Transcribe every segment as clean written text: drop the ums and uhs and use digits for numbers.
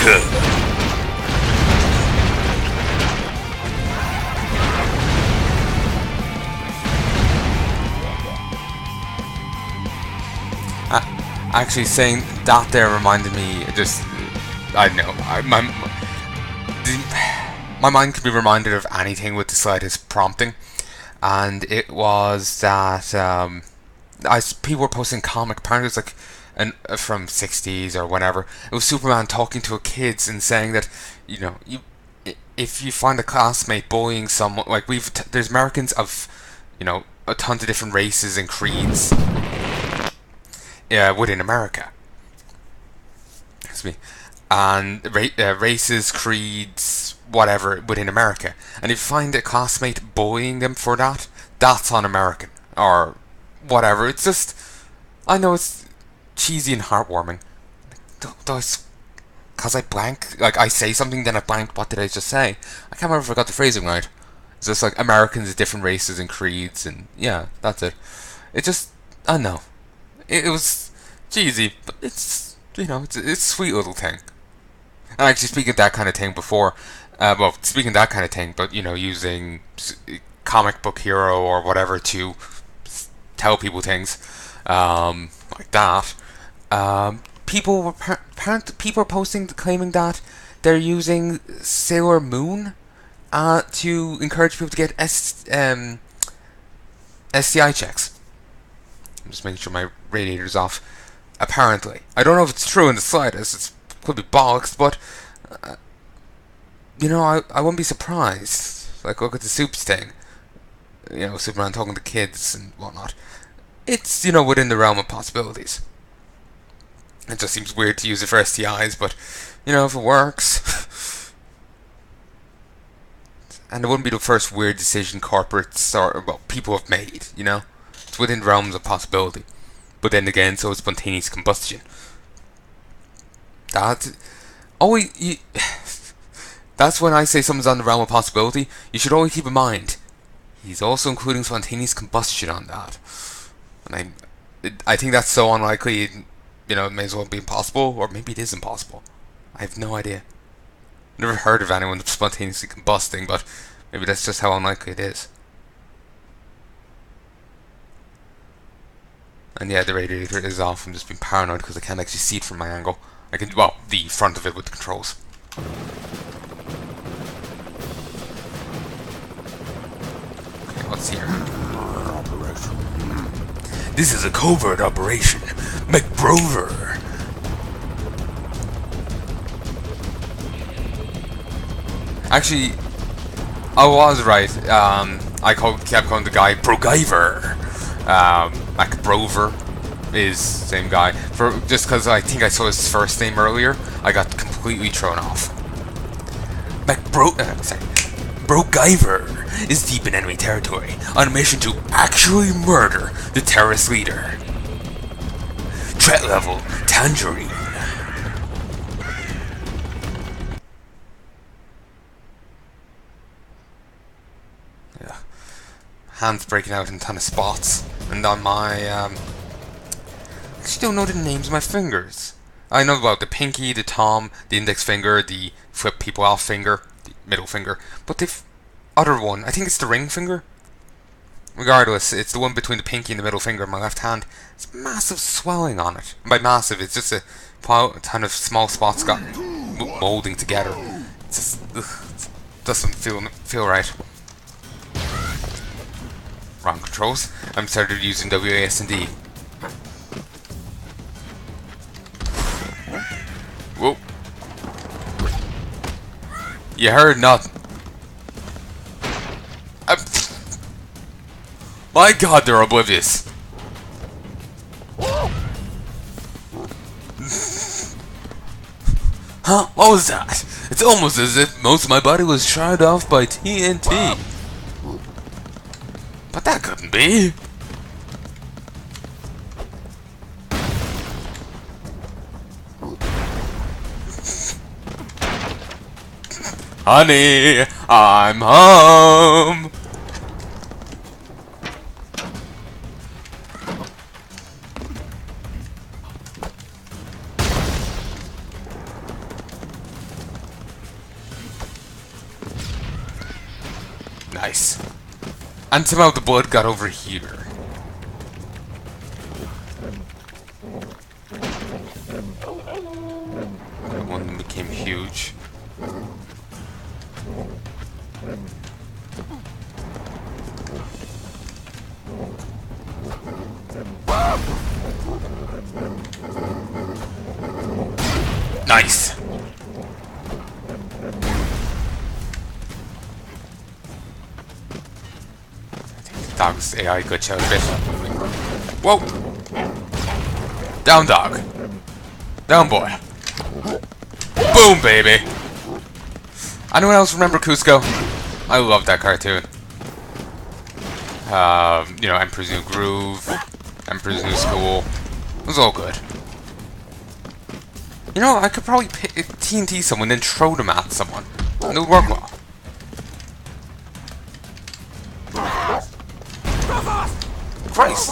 America. Actually, saying that there reminded me, just, I don't know, my mind can be reminded of anything with the slightest prompting, and it was that, people were posting comic, apparently it was like, from 60s or whenever, it was Superman talking to kids and saying that, you know, if you find a classmate bullying someone, like there's Americans of, you know, a ton of different races and creeds, within America. Excuse me. And races, creeds, whatever within America. And if you find a classmate bullying them for that, that's un-American or whatever. It's just, I know it's cheesy and heartwarming. Because I blank, like I say something, then I blank. What did I just say? I can't remember if I got the phrasing right. It's just like Americans, different races and creeds, and yeah, that's it. It just, I don't know. It was cheesy, but it's, you know, it's a sweet little thing. And actually, speaking of that kind of thing before, speaking of that kind of thing, but, you know, using comic book hero or whatever to tell people things, like that, people are posting, claiming that they're using Sailor Moon, to encourage people to get STI checks. I'm just making sure my radiator's off. Apparently. I don't know if it's true in the slightest. It could be bollocks, but you know, I wouldn't be surprised. Like, look at the Soups thing. You know, Superman talking to kids and whatnot. It's, you know, within the realm of possibilities. It just seems weird to use it for STIs, but, you know, if it works. And it wouldn't be the first weird decision corporates or, well, people have made, you know? It's within the realms of possibility. But then again, so is spontaneous combustion. That's when I say something's on the realm of possibility, you should always keep in mind, he's also including spontaneous combustion on that. And I think that's so unlikely, you know, it may as well be impossible, or maybe it is impossible. I have no idea. Never heard of anyone spontaneously combusting, but maybe that's just how unlikely it is. And yeah, the radiator is off. I'm just being paranoid because I can't actually see it from my angle. I can, well, the front of it with the controls. Okay, what's here? This is a covert operation. Brogyver. Actually, I was right. I kept calling the guy Brogyver. Broforce is the same guy. Just because I think I saw his first name earlier, I got completely thrown off. Brogyver is deep in enemy territory, on a mission to actually murder the terrorist leader. Threat level Tangerine. Yeah. Hands breaking out in a ton of spots. And on my, I actually don't know the names of my fingers. I know about the pinky, the thumb, the index finger, the flip people off finger, the middle finger. But the other one, I think it's the ring finger. Regardless, it's the one between the pinky and the middle finger on my left hand. It's massive swelling on it. And by massive, it's just a ton of small spots got molding together. It's just, it doesn't feel right. Wrong controls. I'm started using WASD. Whoa. You heard nothing. My god, they're oblivious. Huh? What was that? It's almost as if most of my body was charred off by TNT. But that couldn't be. Honey, I'm home. Nice. And somehow the blood got over here. One of them became huge. Nice. Dog's AI glitch out a bit. Whoa! Down, dog. Down, boy. Boom, baby. Anyone else remember Cusco? I love that cartoon. You know, Emperor's New Groove, Emperor's New School. It was all good. You know, I could probably TNT someone and then throw them at someone. And it would work well. Christ!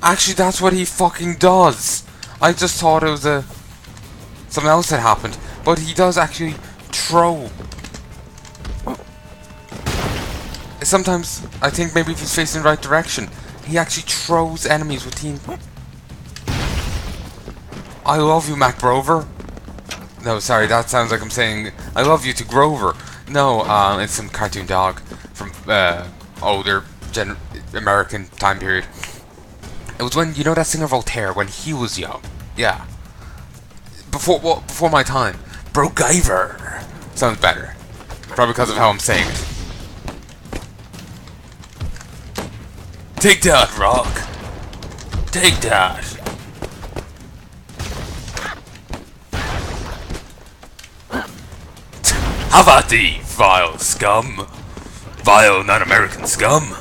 Actually, that's what he fucking does. I just thought it was something else that happened, but he does actually throw. Sometimes I think maybe if he's facing the right direction, he actually throws enemies with team. I love you, Mac Brover. No, sorry, that sounds like I'm saying I love you to Grover. No, it's some cartoon dog from older American time period. It was when, you know that singer Voltaire, when he was young. Yeah. Before my time. Brogyver. Sounds better. Probably because of how I'm saying it. Take that, Rock. Take that. Have at thee, vile scum. Vile non-American scum.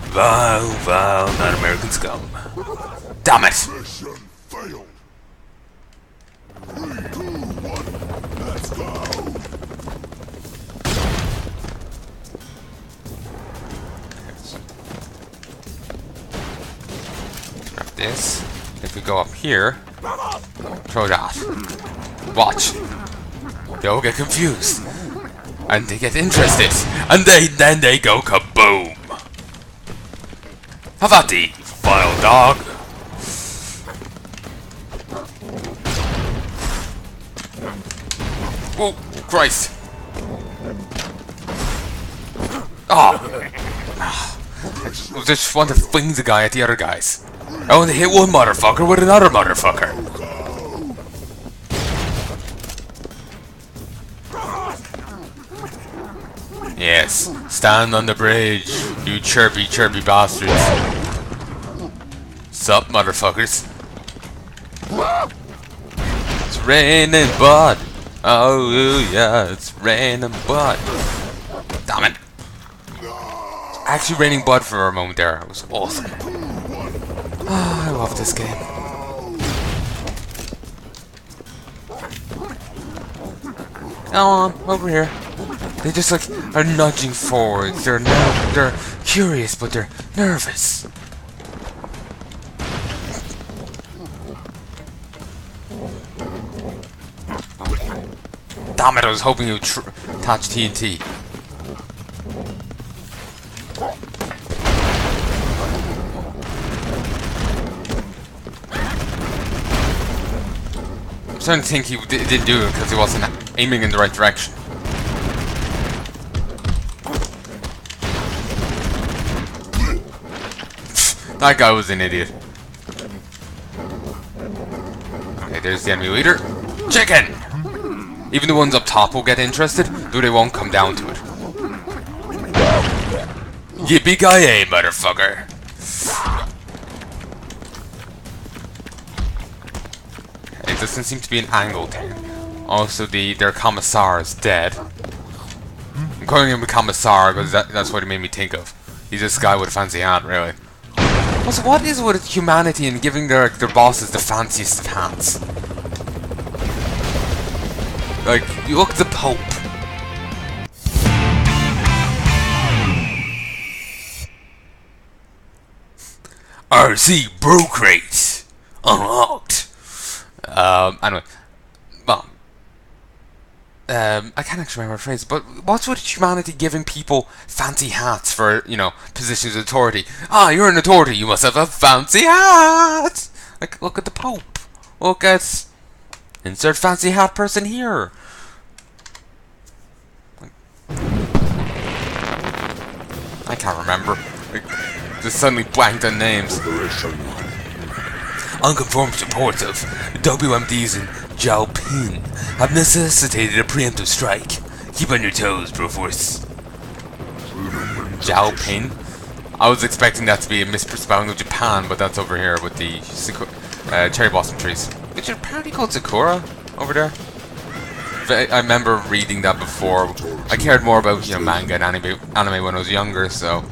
Vile non-American scum. Damn it! Mission failed. 3, 2, 1, let's go! Grab this. If we go up here, throw that. Watch. They'll get confused. And they get interested. And then they go kaboom! Have at thee, vile dog! Oh, Christ! Oh! I just want to fling the guy at the other guys. I want to hit one motherfucker with another motherfucker. Yes, stand on the bridge, you chirpy bastards. Sup, motherfuckers? It's raining blood. Oh yeah, it's raining blood. Damn it! It's actually raining blood for a moment there. It was awesome. Oh, I love this game. Come on, over here. They just like are nudging forward. They're curious, but they're nervous. Damn it! I was hoping you would attach TNT. I'm starting to think he didn't do it because he wasn't aiming in the right direction. That guy was an idiot. Okay, there's the enemy leader. Chicken! Even the ones up top will get interested, though they won't come down to it. Yippee-ki-yay, motherfucker! It doesn't seem to be an angle thing. Also, their commissar is dead. I'm calling him a commissar because that's what he made me think of. He's this guy with a fancy hat, really. Also, what is with humanity and giving their bosses the fanciest of hats? Like, you look at the Pope. RC Brocrate unlocked. Anyway, well, I can't actually remember the phrase, but what's with humanity giving people fancy hats for, you know, positions of authority? Ah, you're an authority, you must have a fancy hat! Like, look at the Pope. Look at... insert fancy hat person here. I can't remember. Like, just suddenly blanked on names. Unconformed supports of WMDs in Jalpin have necessitated a preemptive strike. Keep on your toes, Broforce. Jalpin? I was expecting that to be a misspelling of Japan, but that's over here with the cherry blossom trees, which are apparently called Sakura over there. I remember reading that before. I cared more about, you know, manga and anime when I was younger, so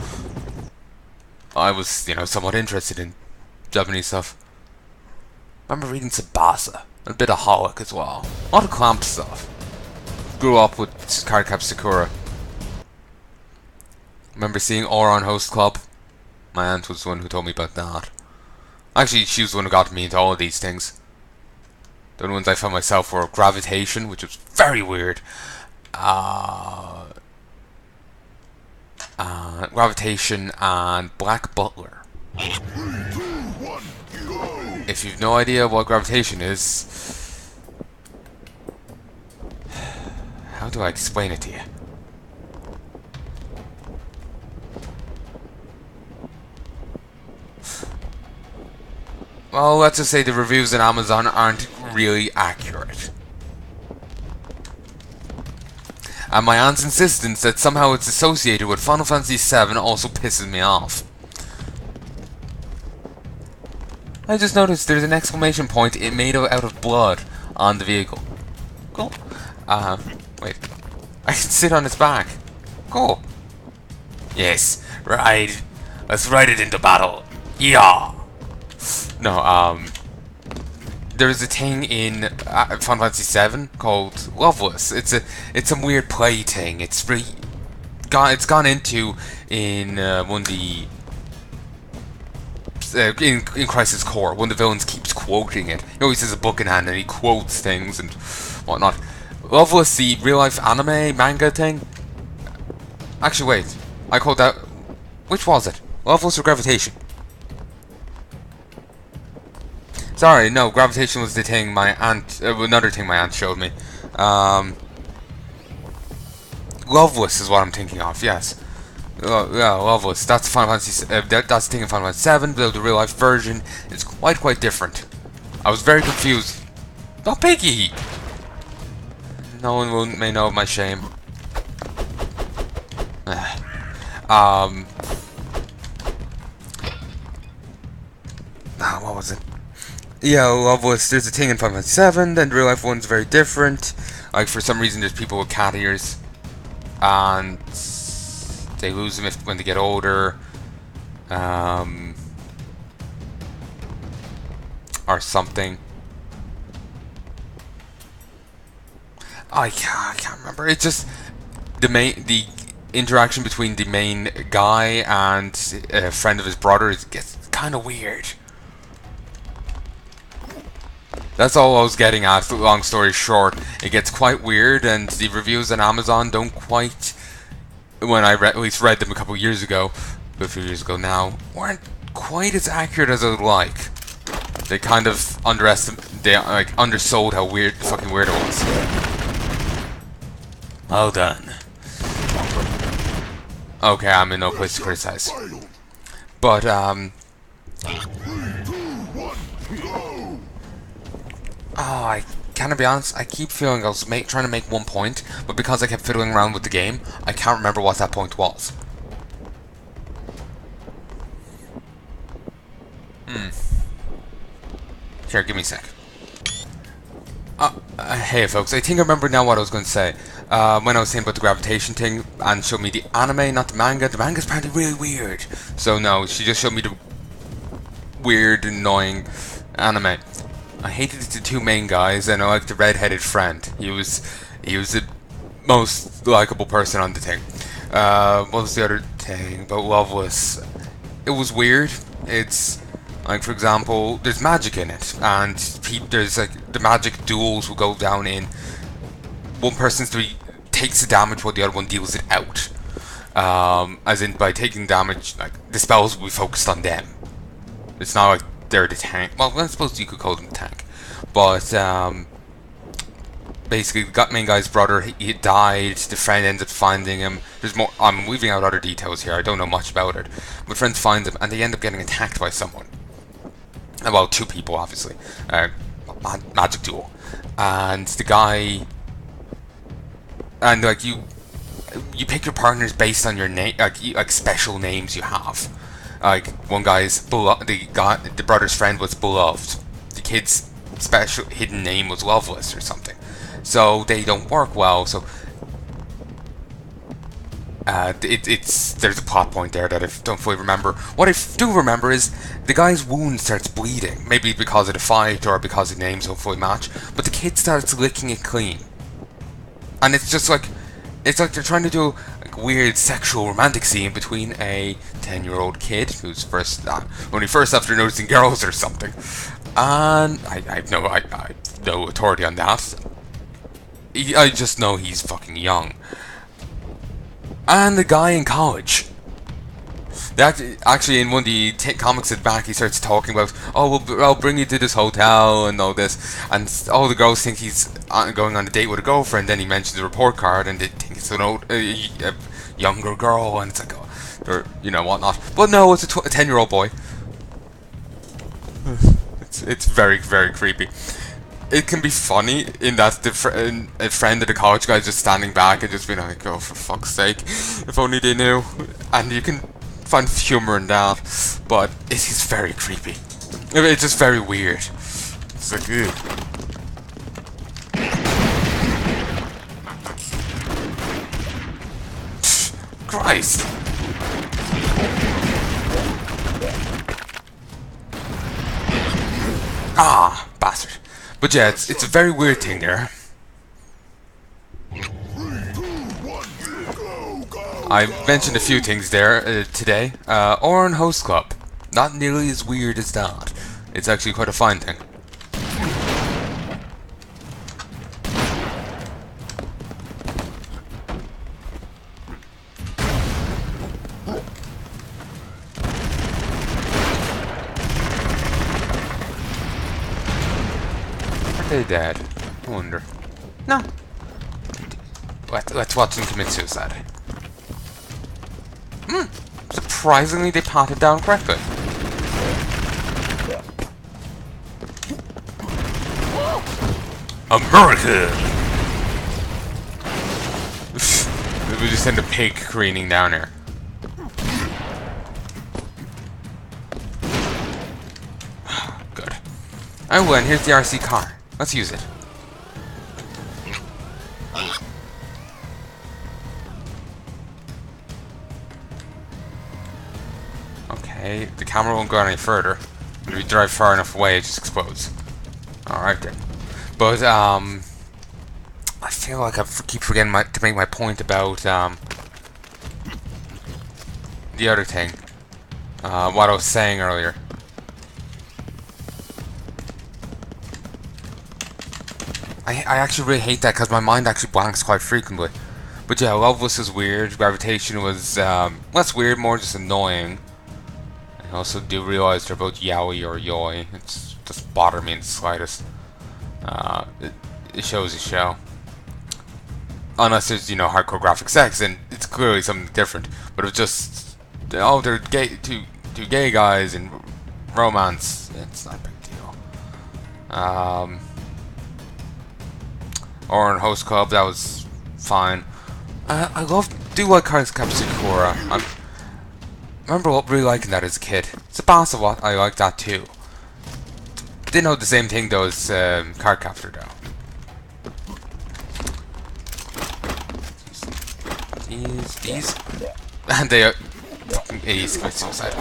I was, you know, somewhat interested in Japanese stuff. I remember reading Tsubasa, a bit of Holic as well. A lot of Clamp stuff. Grew up with Cardcap Sakura. Remember seeing Auron Host Club. My aunt was the one who told me about that. Actually, she was the one who got me into all of these things. The only ones I found myself were Gravitation, which was very weird. Gravitation and Black Butler. If you've no idea what Gravitation is, how do I explain it to you? Well, let's just say the reviews on Amazon aren't really accurate. And my aunt's insistence that somehow it's associated with Final Fantasy VII also pisses me off. I just noticed there's an exclamation point it made out of blood on the vehicle. Cool. Wait. I can sit on its back. Cool. Yes, ride. Let's ride it into battle. Yeah. No, there's a thing in Final Fantasy VII called Loveless. It's some weird play thing. It's gone into in one of the in Crisis Core. One of the villains keeps quoting it. He always has a book in hand and he quotes things and whatnot. Loveless, the real life anime manga thing. Actually, wait. I called that. Which was it? Loveless or Gravitation? Sorry, no, Gravitation was the thing my aunt, another thing my aunt showed me. Loveless is what I'm thinking of, yes. Yeah, Loveless, that's Final Fantasy, that's the thing in Final Fantasy VII, but the real life version is quite different. I was very confused. Not Piggy! No one may know of my shame. What was it? Yeah, Loveless, there's a thing in Final Fantasy VII, then the real life one's very different. Like, for some reason there's people with cat ears. And they lose them when they get older. Or something. I can't remember. It's just the interaction between the main guy and a friend of his brother gets kind of weird. That's all I was getting at, long story short. It gets quite weird, and the reviews on Amazon don't quite, when I at least read them a couple years ago, a few years ago now, weren't quite as accurate as I would like. They kind of undersold how fucking weird it was. Well done. Okay, I'm in no place to criticize. But, oh, I can't be honest, I keep feeling I was trying to make one point, but because I kept fiddling around with the game, I can't remember what that point was. Here, give me a sec. Hey folks, I think I remember now what I was going to say. When I was saying about the Gravitation thing, and showed me the anime, not the manga. The manga's apparently really weird. So no, she just showed me the weird, annoying anime. I hated the two main guys, and I liked the red-headed friend. He was the most likable person on the thing. What was the other thing about Loveless? It was weird. It's Like, for example, there's magic in it, and there's like the magic duels will go down in one person takes the damage while the other one deals it out. As in, by taking damage, like the spells will be focused on them. It's not like they're the tank. Well, I suppose you could call them the tank, but basically, the main guy's brother, he died. The friend ends up finding him. There's more. I'm weaving out other details here. I don't know much about it, but friends find him, and they end up getting attacked by someone. Well, two people, obviously. Magic duel, and the guy, and like you pick your partners based on your name, like special names you have. Like one guy's the brother's friend was beloved. The kid's special hidden name was Loveless or something. So they don't work well. So there's a plot point there that I don't fully remember. What I do remember is the guy's wound starts bleeding, maybe because of the fight or because the names don't fully match. But the kid starts licking it clean, and it's just like they're trying to do a weird sexual romantic scene between a 10-year-old kid who's only first after noticing girls or something. And I have no authority on that. I just know he's fucking young. And the guy in college. Actually, in one of the comics at the back, he starts talking about, oh, well, I'll bring you to this hotel and all this. And all the girls think he's going on a date with a girlfriend. Then he mentions the report card and they think it's a younger girl. And it's like, oh, or, whatnot. But no, it's a 10-year-old boy. It's very, very creepy. It can be funny in that a friend of the college guy is just standing back and just being like, oh, for fuck's sake, if only they knew. And you can find humour in that, but it is very creepy. It's just very weird. It's like, ew. Christ. Ah, bastard. But yeah, it's a very weird thing there. I mentioned a few things there today. Oran Host Club. Not nearly as weird as that. It's actually quite a fine thing. Are they dead? I wonder. No. Let's watch them commit suicide. Surprisingly, they patted down correctly. America! We just send a pig careening down here. Good. Oh, and here's the RC car. Let's use it. Okay, the camera won't go any further. If we drive far enough away, it just explodes. Alright then. But, I feel like I keep forgetting to make my point about, the other thing. What I was saying earlier. I actually really hate that because my mind actually blanks quite frequently. But yeah, Loveless is weird. Gravitation was, less weird, more just annoying. I also do realize they're both yaoi or yoi. It's just bother me in the slightest. It shows a show. Unless there's, hardcore graphic sex, and it's clearly something different. But if just, oh, they're gay, two gay guys in romance, it's not a big deal. Or in Host Club, that was fine. I do like Cards Capture Sakura. I remember really liking that as a kid. Tsubasa, I like that too. Didn't know the same thing though as Card Captor though. These, and they are fucking idiots commit suicide.